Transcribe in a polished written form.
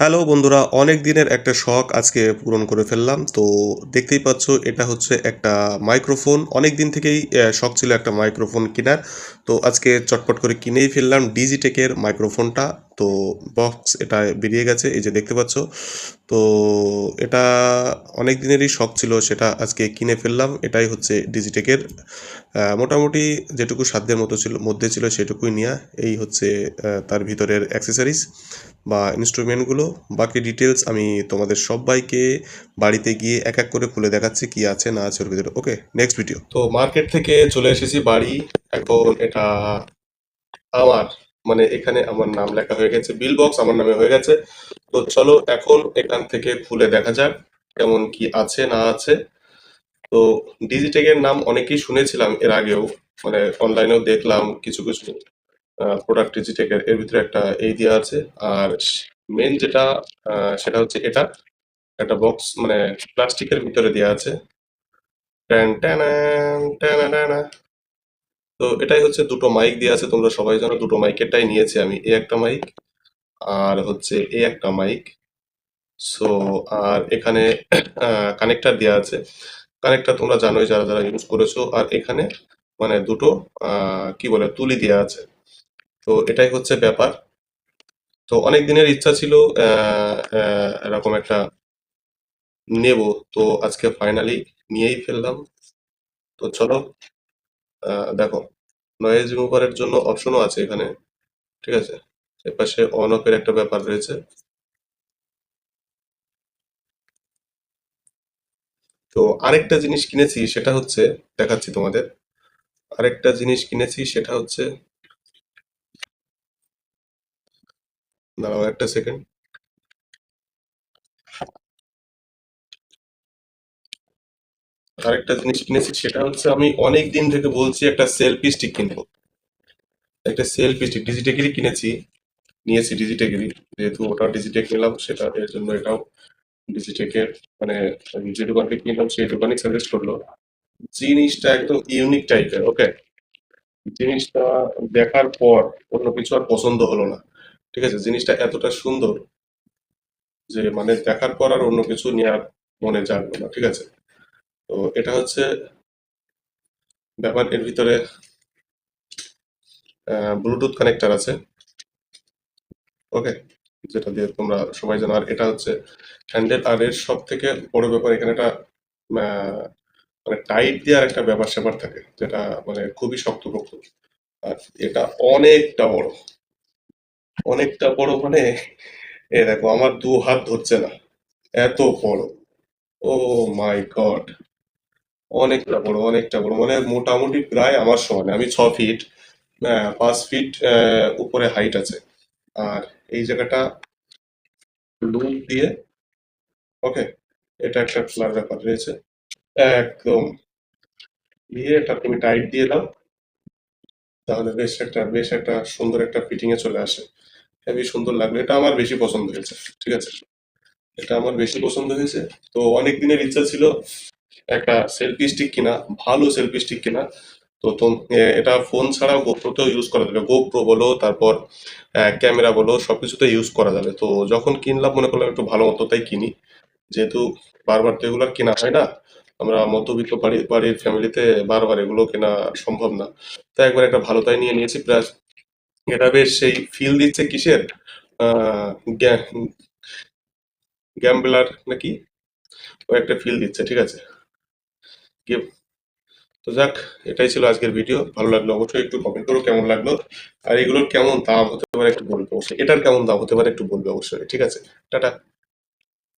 Hello বন্ধুরা, অনেক দিনের একটা শখ আজকে পূরণ করে ফেললাম। তো দেখতেই পাচ্ছ, এটা হচ্ছে একটা মাইক্রোফোন। অনেক দিন থেকেই শখ ছিল একটা মাইক্রোফোন কেনার। তো আজকে চটপট করে কিনেই ফেললাম ডিজিটেকের মাইক্রোফোনটা। তো বক্স এটা বেরিয়ে গেছে, এই যে দেখতে পাচ্ছ। তো এটা অনেক দিনেরই শখ ছিল, সেটা আজকে কিনে ফেললাম। এটাই হচ্ছে ডিজিটেকের মোটামুটি যেটুকু সাধ্যের মধ্যে ছিল সেটুকুই নেওয়া। এই হচ্ছে তার ভিতরের অ্যাক্সেসরিজ বা ইনস্ট্রুমেন্টগুলো। বাকি ডিটেলস আমি তোমাদের সবাইকে বাড়িতে গিয়ে এক এক করে খুলে দেখাচ্ছি কি আছে না আছে ওর ভিতরে। ওকে, নেক্সট ভিডিও। তো মার্কেট থেকে চলে এসেছি বাড়ি। এখন এটা আমার, মানে এখানে আমার নাম লেখা হয়ে গেছে, বিল বক্স আমার নামে হয়ে গেছে। তো চলো এখন এখান থেকে খুলে দেখা যাক কেমন কি আছে না আছে। তো ডিজিটেকের নাম অনেকেই শুনেছিলাম এর আগেও, মানে অনলাইনেও দেখলাম কিছু কিছু প্রোডাক্ট ডিজিটেকের, এর ভিতরে একটা এই দেওয়া আছে। আর মেন যেটা সেটা হচ্ছে এটা একটা বক্স, মানে প্লাস্টিকের ভিতরে দেওয়া আছে। ট্যান ট্যানান, ট্যানানানা। তো এটাই হচ্ছে, দুটো মাইক দেওয়া আছে, তোমরা সবাই জানো। দুটো মাইকেরটাই নিয়েছি আমি, এই একটা মাইক আর হচ্ছে এই একটা মাইক। সো আর এখানে কানেক্টর দেওয়া আছে। কানেক্টর তোমরা জানোই যারা যারা ইউজ করেছো। আর এখানে মানে দুটো কি বলে তুলি দেওয়া আছে। তো এটাই হচ্ছে ব্যাপার। তো অনেক দিনের ইচ্ছা ছিল এরকম একটা নেব। তো আজকে ফাইনালি নিয়েই ফেললাম। তো চলো দেখো, নয়েজ রিমুভারের জন্য অপশনও আছে এখানে, ঠিক আছে। এপাশে অন অফ এর একটা ব্যাপার রয়েছে। তো আরেকটা জিনিস কিনেছি, সেটা হচ্ছে দেখাচ্ছি তোমাদের। আরেকটা জিনিস কিনেছি সেটা হচ্ছে, দাঁড়াও একটা সেকেন্ড। আরেকটা জিনিস কিনেছি সেটা হচ্ছে, আমি অনেক দিন থেকে বলছি একটা সেলফি স্টিক কিনবো। একটা সেলফি স্টিক ডিজিটেকেরই কিনেছি, নিয়েছি ডিজিটেকেরই। যেহেতু ওটা ডিজিটেক নিলাম, সেটা এর জন্য এটাও ডিজিটেকের। মানে আমি যে দোকানকে কিনলাম সেই দোকানই সাজেস্ট করলো। জিনিসটা একদম ইউনিক টাইপের, ওকে। জিনিসটা দেখার পর অন্য কিছু আর পছন্দ হলো না, ঠিক আছে। জিনিসটা এতটা সুন্দর যে মানে দেখার পর আর অন্য কিছু নেওয়ার মনে জাগলো না, ঠিক আছে। তো এটা হচ্ছে ব্যাপার। এর ভিতরে ব্লুটুথ কানেক্টর আছে, ওকে, যেটা দিয়ে তোমরা সবাই জানো। আর এটা হচ্ছে হ্যান্ডেল। আর এর সব থেকে বড় ব্যাপার, এখানে একটা আহ, মানে টাইট দেওয়ার একটা ব্যাপার স্যাপার থাকে, যেটা মানে খুবই শক্তপোক্ত। আর এটা অনেকটা বড়, অনেকটা বড় মানে এ দেখো, আমার দু হাত ধরছে না, এত বড়। ও মাই গড, অনেকটা বড়, অনেকটা বড়, মানে মোটামুটি প্রায় আমার সমান। আমি 6 ফিট, 5 ফিট উপরে হাইট আছে। আর এই জায়গাটা লুপ দিয়ে, ওকে, এটা একটা খোলার ব্যাপার রয়েছে একদম। দিয়ে এটা তুমি টাইট দিয়ে দাও, তাহলে বেশ একটা সুন্দর একটা ফিটিং এ চলে আসে। হেবি সুন্দর লাগলো, এটা আমার বেশি পছন্দ হয়েছে, ঠিক আছে। এটা আমার বেশি পছন্দ হয়েছে। তো অনেক দিনের ইচ্ছা ছিল একটা সেলফি স্টিক কিনা, ভালো সেলফি স্টিক কিনা। তো এটা ফোন ছাড়াও গোপ্রোতেও ইউজ করা যাবে। গোপ্রো বলো, তারপর ক্যামেরা বলো, সবকিছুতে ইউজ করা যাবে। তো যখন কিনলাম মনে করলাম একটু ভালো মতো তাই কিনি, যেহেতু বারবার তো এগুলো আর কেনা হয় না। আমরা মধ্যবিত্ত বাড়ির ফ্যামিলিতে বারবার এগুলো কেনা সম্ভব না। তাই একবার একটা ভালো তাই নিয়ে নিয়েছি। প্লাস এটা বেশ সেই ফিল দিচ্ছে কিসের, আহ গ্যাম্বলার নাকি, ও একটা ফিল দিচ্ছে, ঠিক আছে। কি- তো যাক, এটাই ছিল আজকের ভিডিও। ভালো লাগলো অবশ্যই একটু কমেন্ট করো কেমন লাগলো। আর এগুলোর কেমন দাম হতে পারে একটু বলবে অবশ্যই, এটার কেমন দাম হতে পারে একটু বলবে অবশ্যই, ঠিক আছে। টাটা।